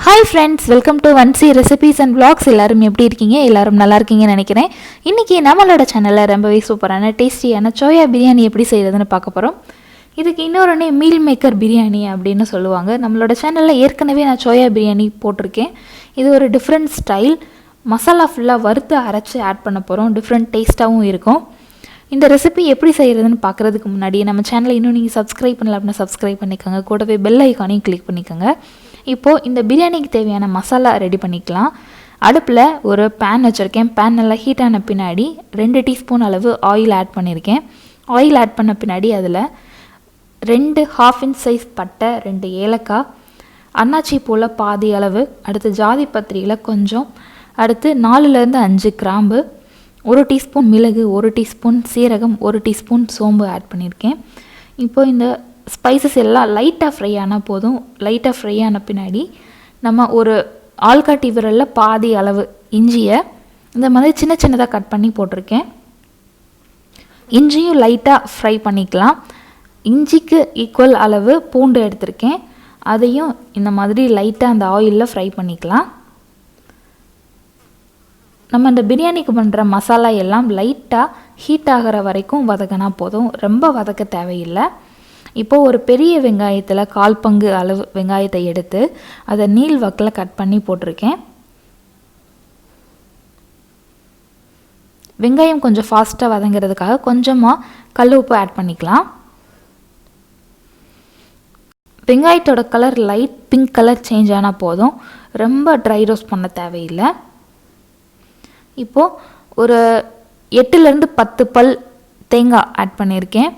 Hi friends, welcome to Vansi Recipes and Vlogs. எல்லாரும் எப்படி இருக்கீங்க? எல்லாரும் நல்லா இருக்கீங்கன்னு நினைக்கிறேன். இன்னைக்கு நம்மளோட சேனல்ல ரொம்பவே சூப்பரான டேஸ்டியான சோயா பிரியாணி எப்படி செய்யறதுன்னு பார்க்க போறோம். இதுக்கு இன்னொரு நேம் மீல் மேக்கர் பிரியாணி அப்படின்னு சொல்லுவாங்க. நம்மளோட சேனல்ல ஏற்கனவே நான் சோயா பிரியாணி போட்டிருக்கேன். இது ஒரு டிஃப்ரெண்ட் ஸ்டைல். மசாலா ஃபுல்லாக வறுத்து அரைச்சி ஆட் பண்ண போகிறோம். டிஃப்ரெண்ட் டேஸ்ட்டாகவும் இருக்கும். இந்த ரெசிபி எப்படி செய்கிறதுன்னு பார்க்குறதுக்கு முன்னாடி நம்ம சேனலை இன்னும் நீங்கள் சப்ஸ்கிரைப் பண்ணல அப்படின்னா சப்ஸ்கிரைப் பண்ணிக்கோங்க. கூடவே பெல் ஐக்கானையும் கிளிக் பண்ணிக்கோங்க. இப்போது இந்த பிரியாணிக்கு தேவையான மசாலா ரெடி பண்ணிக்கலாம். அடுப்பில் ஒரு பேன் வச்சுருக்கேன். பேன் நல்லா ஹீட் ஆன பின்னாடி 2 டீஸ்பூன் அளவு ஆயில் ஆட் பண்ணியிருக்கேன். ஆயில் ஆட் பண்ண பின்னாடி அதில் 2 1/2 இன்ச் சைஸ் பட்டை, 2 ஏலக்காய், அன்னாச்சி பூவில் பாதி அளவு, அடுத்து ஜாதிபத்திரியில் கொஞ்சம், அடுத்து 4லேருந்து 5 கிராம்பு, 1 டீஸ்பூன் மிளகு, 1 டீஸ்பூன் சீரகம், 1 டீஸ்பூன் சோம்பு ஆட் பண்ணியிருக்கேன். இப்போது இந்த ஸ்பைசஸ் எல்லாம் லைட்டாக ஃப்ரை ஆனால் போதும். லைட்டாக ஃப்ரை ஆன பின்னாடி நம்ம ஒரு ஆள்காட்டி விரலில் பாதி அளவு இஞ்சியை இந்த மாதிரி சின்ன சின்னதாக கட் பண்ணி போட்டிருக்கேன். இஞ்சியும் லைட்டாக ஃப்ரை பண்ணிக்கலாம். இஞ்சிக்கு ஈக்குவல் அளவு பூண்டு எடுத்திருக்கேன். அதையும் இந்த மாதிரி லைட்டாக அந்த ஆயிலில் ஃப்ரை பண்ணிக்கலாம். நம்ம இந்த பிரியாணிக்கு பண்ணுற மசாலா எல்லாம் லைட்டாக ஹீட் ஆகிற வரைக்கும் வதக்கினா போதும். ரொம்ப வதக்க தேவையில்லை. இப்போது ஒரு பெரிய வெங்காயத்தில் 1/4 பங்கு அளவு வெங்காயத்தை எடுத்து அதை நீள் வாக்கில் கட் பண்ணி போட்டிருக்கேன். வெங்காயம் கொஞ்சம் ஃபாஸ்ட்டாக வதங்கிறதுக்காக கொஞ்சமாக கல் உப்பு ஆட் பண்ணிக்கலாம். வெங்காயத்தோட colour light pink colour change ஆனால் போதும். ரொம்ப ட்ரை ரோஸ்ட் பண்ண தேவையில்லை. இப்போது ஒரு 8லேருந்து 10 பல் தேங்காய் ஆட் பண்ணியிருக்கேன்.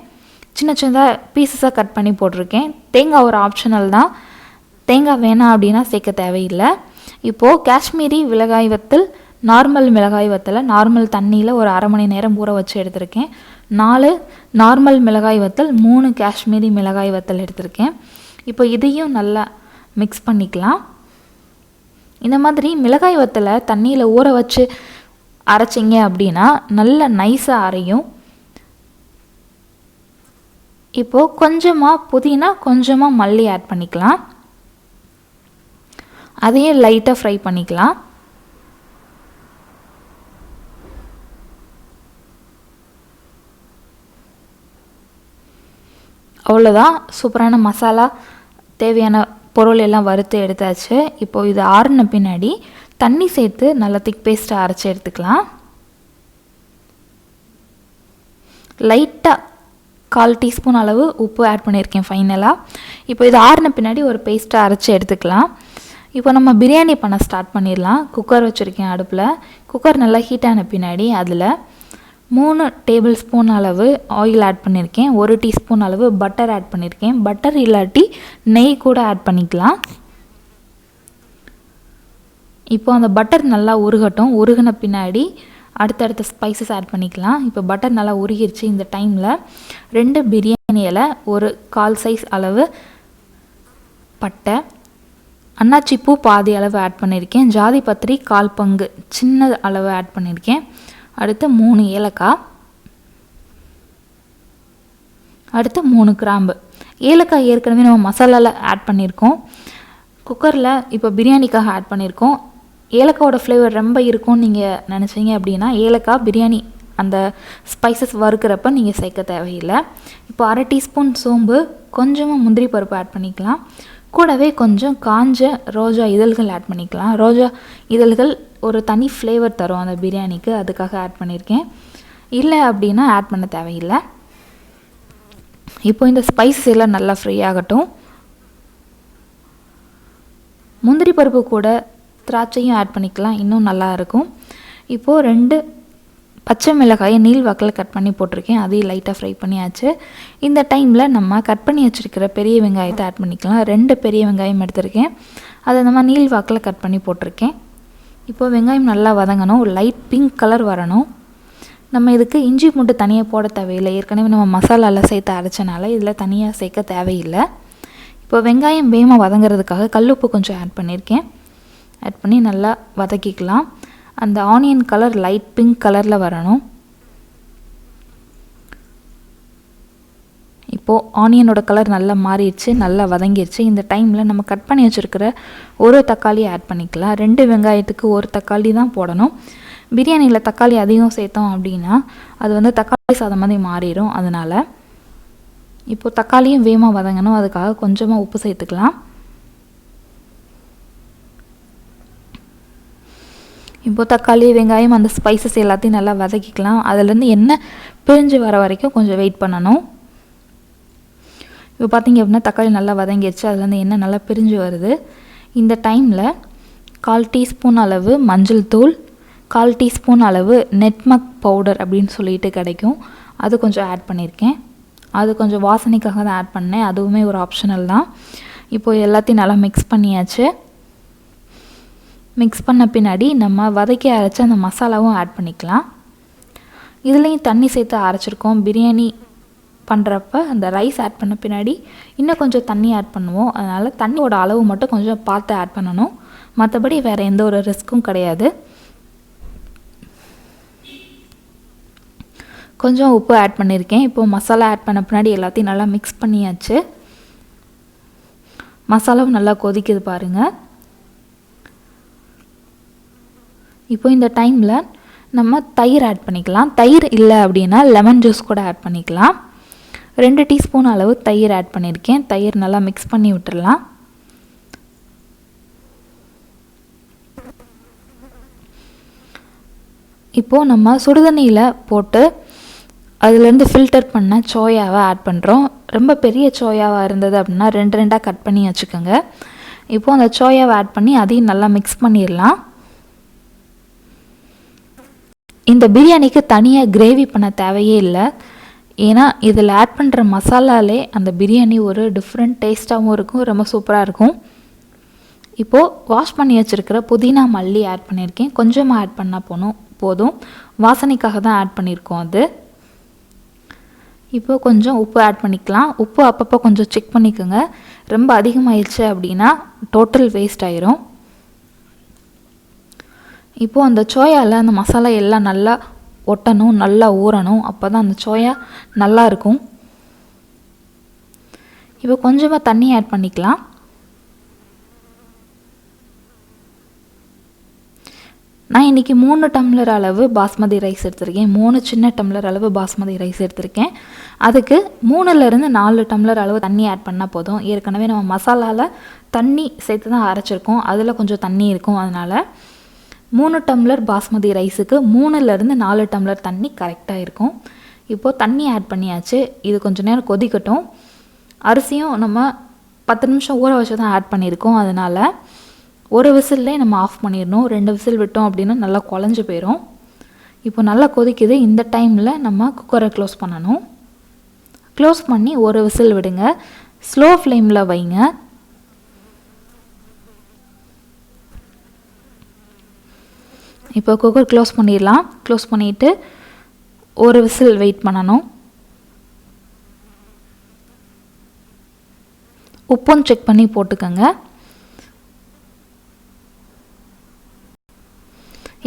சின்ன சின்னதாக பீசஸாக கட் பண்ணி போட்டிருக்கேன். தேங்காய் ஒரு ஆப்ஷனல் தான். தேங்காய் வேணாம் அப்படின்னா சேர்க்க தேவையில்லை. இப்போது காஷ்மீரி மிளகாய் வத்தல், நார்மல் மிளகாய் வத்தலை நார்மல் தண்ணியில் ஒரு 1/2 மணி நேரம் ஊற வச்சு எடுத்திருக்கேன். 4 நார்மல் மிளகாய் வத்தல், 3 காஷ்மீரி மிளகாய் வத்தல் எடுத்திருக்கேன். இப்போ இதையும் நல்லா மிக்ஸ் பண்ணிக்கலாம். இந்த மாதிரி மிளகாய் வத்தலை தண்ணியில் ஊற வச்சு அரைச்சிங்க அப்படின்னா நல்ல நைஸாக அரையும். இப்போது கொஞ்சமாக புதினா, கொஞ்சமாக மல்லி ஆட் பண்ணிக்கலாம். அதையும் லைட்டாக ஃப்ரை பண்ணிக்கலாம். அவ்வளோதான், சூப்பரான மசாலா தேவையான பொருள் எல்லாம் வறுத்து எடுத்தாச்சு. இப்போது இது ஆறுன பின்னாடி தண்ணி சேர்த்து நல்லா திக் பேஸ்ட்டை அரைச்சி எடுத்துக்கலாம். லைட்டாக 1/4 டீஸ்பூன் அளவு உப்பு ஆட் பண்ணியிருக்கேன் ஃபைனலாக. இப்போ இது ஆறின பின்னாடி ஒரு பேஸ்ட்டை அரைச்சி எடுத்துக்கலாம். இப்போ நம்ம பிரியாணி பண்ண ஸ்டார்ட் பண்ணிடலாம். குக்கர் வச்சுருக்கேன் அடுப்பில். குக்கர் நல்லா ஹீட் ஆன பின்னாடி அதில் 3 டேபிள் ஸ்பூன் அளவு ஆயில் ஆட் பண்ணியிருக்கேன். 1 டீஸ்பூன் அளவு பட்டர் ஆட் பண்ணியிருக்கேன். பட்டர் இல்லாட்டி நெய் கூட ஆட் பண்ணிக்கலாம். இப்போ அந்த பட்டர் நல்லா உருகட்டும். உருகின பின்னாடி அடுத்தடுத்த ஸ்பைசஸ் ஆட் பண்ணிக்கலாம். இப்போ பட்டர் நல்லா உருகிருச்சு. இந்த டைமில் 2 பிரியாணி இலை, ஒரு 1/4 சைஸ் அளவு பட்டை, அன்னாச்சி பூ பாதி அளவு ஆட் பண்ணியிருக்கேன். ஜாதிபத்திரி 1/4 பங்கு சின்ன அளவு ஆட் பண்ணியிருக்கேன். அடுத்து 3 ஏலக்காய், அடுத்து 3 கிராம்பு. ஏலக்காய் ஏற்கனவே நம்ம மசாலாவில் ஆட் பண்ணியிருக்கோம். குக்கரில் இப்போ பிரியாணிக்காக ஆட் பண்ணியிருக்கோம். ஏலக்காயோட ஃப்ளேவர் ரொம்ப இருக்கும்னு நீங்கள் நினச்சிங்க அப்படின்னா ஏலக்காய் பிரியாணி அந்த ஸ்பைசஸ் வறுக்கிறப்ப நீங்கள் சேர்க்க தேவையில்லை. இப்போ 1/2 டீஸ்பூன் சோம்பு, கொஞ்சமாக முந்திரி பருப்பு ஆட் பண்ணிக்கலாம். கூடவே கொஞ்சம் காஞ்ச ரோஜா இதழ்கள் ஆட் பண்ணிக்கலாம். ரோஜா இதழ்கள் ஒரு தனி ஃப்ளேவர் தரும் அந்த பிரியாணிக்கு, அதுக்காக ஆட் பண்ணியிருக்கேன். இல்லை அப்படின்னா ஆட் பண்ண தேவையில்லை. இப்போ இந்த ஸ்பைசஸ் எல்லாம் நல்லா ஃப்ரை ஆகட்டும். முந்திரி பருப்பு கூட திராட்சையும் ஆட் பண்ணிக்கலாம், இன்னும் நல்லா இருக்கும். இப்போது 2 பச்சை மிளகாயை நீள் வாக்கில் கட் பண்ணி போட்டிருக்கேன். அதையும் லைட்டாக ஃப்ரை பண்ணியாச்சு. இந்த டைமில் நம்ம கட் பண்ணி வச்சுருக்கிற பெரிய வெங்காயத்தை ஆட் பண்ணிக்கலாம். 2 பெரிய வெங்காயம் எடுத்திருக்கேன். அதை நம்ம நீள் வாக்கில் கட் பண்ணி போட்டிருக்கேன். இப்போது வெங்காயம் நல்லா வதங்கணும். லைட் பிங்க் கலர் வரணும். நம்ம இதுக்கு இஞ்சி பூண்டு தனியாக போட தேவையில்லை. ஏற்கனவே நம்ம மசாலாவில் சேர்த்து அரைச்சனால இதில் தனியாக சேர்க்க தேவையில்லை. இப்போ வெங்காயம் வேகமாக வதங்கிறதுக்காக கல்லுப்பு கொஞ்சம் ஆட் பண்ணியிருக்கேன். ஆட் பண்ணி நல்லா வதக்கிக்கலாம். அந்த ஆனியன் கலர் லைட் பிங்க் கலரில் வரணும். இப்போது ஆனியனோட கலர் நல்லா மாறிடுச்சு, நல்லா வதங்கிடுச்சு. இந்த டைமில் நம்ம கட் பண்ணி வச்சுருக்கிற ஒரு தக்காளி ஆட் பண்ணிக்கலாம். 2 வெங்காயத்துக்கு ஒரு தக்காளி தான் போடணும். பிரியாணியில் தக்காளி அதிகம் சேர்த்தோம் அப்படின்னா அது வந்து தக்காளி சாதம் மாதிரி மாறிடும். அதனால் இப்போது தக்காளியும் வேகமாக வதங்கணும், அதுக்காக கொஞ்சமாக உப்பு சேர்த்துக்கலாம். இப்போது தக்காளி வெங்காயம் அந்த ஸ்பைசஸ் எல்லாத்தையும் நல்லா வதக்கிக்கலாம். அதுலேருந்து எண்ணெய் பிரிஞ்சு வர வரைக்கும் கொஞ்சம் வெயிட் பண்ணணும். இப்போ பார்த்திங்க அப்படின்னா தக்காளி நல்லா வதங்கிடுச்சு, அதுலேருந்து எண்ணெய் நல்லா பிரிஞ்சு வருது. இந்த டைமில் 1/4 டீஸ்பூன் அளவு மஞ்சள் தூள், 1/4 டீஸ்பூன் அளவு நெட்மக் பவுடர் அப்படின்னு சொல்லிட்டு கிடைக்கும், அது கொஞ்சம் ஆட் பண்ணியிருக்கேன். அது கொஞ்சம் வாசனைக்காக தான் ஆட் பண்ணேன், அதுவுமே ஒரு ஆப்ஷனல் தான். இப்போது எல்லாத்தையும் நல்லா மிக்ஸ் பண்ணியாச்சு. மிக்ஸ் பண்ண பின்னாடி நம்ம வதக்கி அரைச்ச அந்த மசாலாவும் ஆட் பண்ணிக்கலாம். இதுலேயும் தண்ணி சேர்த்து அரைச்சிருக்கோம். பிரியாணி பண்ணுறப்ப அந்த ரைஸ் ஆட் பண்ண பின்னாடி இன்னும் கொஞ்சம் தண்ணி ஆட் பண்ணுவோம். அதனால் தண்ணியோட அளவு மட்டும் கொஞ்சம் பார்த்து ஆட் பண்ணணும். மற்றபடி வேறு எந்த ஒரு ரிஸ்க்கும் கிடையாது. கொஞ்சம் உப்பு ஆட் பண்ணியிருக்கேன். இப்போது மசாலா ஆட் பண்ண பின்னாடி எல்லாத்தையும் நல்லா மிக்ஸ் பண்ணியாச்சு. மசாலாவும் நல்லா கொதிக்குது பாருங்கள். இப்போ இந்த டைமில் நம்ம தயிர் ஆட் பண்ணிக்கலாம். தயிர் இல்லை அப்படின்னா லெமன் ஜூஸ் கூட ஆட் பண்ணிக்கலாம். 2 டீஸ்பூன் அளவு தயிர் ஆட் பண்ணியிருக்கேன். தயிர் நல்லா மிக்ஸ் பண்ணி விட்டுடலாம். இப்போது நம்ம சுடுதண்ணியில் போட்டு அதுலேருந்து ஃபில்டர் பண்ண சோயாவை ஆட் பண்ணுறோம். ரொம்ப பெரிய சோயாவாக இருந்தது அப்படின்னா 2 கட் பண்ணி வச்சுக்கோங்க. இப்போது அந்த சோயாவை ஆட் பண்ணி அதையும் நல்லா மிக்ஸ் பண்ணிடலாம். இந்த பிரியாணிக்கு தனியாக கிரேவி பண்ண தேவையே இல்லை. ஏன்னா இதில் ஆட் பண்ணுற மசாலாலே அந்த பிரியாணி ஒரு டிஃப்ரெண்ட் டேஸ்ட்டாகவும் இருக்கும், ரொம்ப சூப்பராக இருக்கும். இப்போது வாஷ் பண்ணி வச்சுருக்கிற புதினா மல்லி ஆட் பண்ணியிருக்கேன். கொஞ்சமாக ஆட் பண்ணால் போதும், வாசனைக்காக தான் ஆட் பண்ணியிருக்கோம் அது. இப்போது கொஞ்சம் உப்பு ஆட் பண்ணிக்கலாம். உப்பு அப்பப்போ கொஞ்சம் செக் பண்ணிக்கோங்க. ரொம்ப அதிகமாகிடுச்சு அப்படின்னா டோட்டல் வேஸ்ட் ஆயிரும். இப்போது அந்த சோயாவில் அந்த மசாலா எல்லாம் நல்லா ஒட்டணும், நல்லா ஊறணும், அப்போ தான் அந்த சோயா நல்லா இருக்கும். இப்போ கொஞ்சமாக தண்ணி ஆட் பண்ணிக்கலாம். நான் இன்றைக்கி 3 டம்ளர் அளவு பாஸ்மதி ரைஸ் எடுத்திருக்கேன். 3 சின்ன டம்ளர் அளவு பாஸ்மதி ரைஸ் எடுத்திருக்கேன். அதுக்கு 3லேருந்து 4 டம்ளர் அளவு தண்ணி ஆட் பண்ணால் போதும். ஏற்கனவே நம்ம மசாலாவில் தண்ணி சேர்த்து தான் அரைச்சிருக்கோம், அதில் கொஞ்சம் தண்ணி இருக்கும். அதனால் 3 டம்ளர் பாஸ்மதி ரைஸுக்கு 3லேருந்து 4 டம்ளர் தண்ணி கரெக்டாக இருக்கும். இப்போது தண்ணி ஆட் பண்ணியாச்சு. இது கொஞ்சம் நேரம் கொதிக்கட்டும். அரிசியும் நம்ம 10 நிமிஷம் ஊற வச்சு தான் ஆட் பண்ணியிருக்கோம். அதனால் ஒரு விசில்லே நம்ம ஆஃப் பண்ணிடணும். 2 விசில் விட்டோம் அப்படின்னா நல்லா குழஞ்சி போயிடும். இப்போ நல்லா கொதிக்குது. இந்த டைமில் நம்ம குக்கரை க்ளோஸ் பண்ணணும். க்ளோஸ் பண்ணி ஒரு விசில் விடுங்க. ஸ்லோ ஃப்ளேமில் வைங்க. இப்போ குக்கர் க்ளோஸ் பண்ணிடலாம். க்ளோஸ் பண்ணிவிட்டு ஒரு விசில் வெயிட் பண்ணணும். உப்பும் செக் பண்ணி போட்டுக்கோங்க.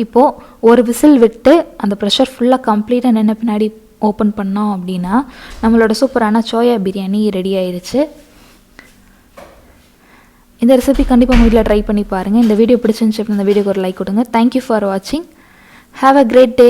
இப்போது ஒரு விசில் விட்டு அந்த ப்ரெஷர் ஃபுல்லாக கம்ப்ளீட்டாக நின்ன பின்னாடி ஓப்பன் பண்ணோம் அப்படின்னா நம்மளோட சூப்பரான சோயா பிரியாணி ரெடி ஆயிடுச்சு. இந்த ரெசிபி கண்டிப்பாக உங்கள் வீட்டில் ட்ரை பண்ணி பாருங்கள். இந்த வீடியோ பிடிச்சிருந்துச்சு அப்படின்னா இந்த வீடியோக்கு ஒரு லைக் கொடுங்க. தேங்க்யூ ஃபார் வாட்சிங். Have a great day.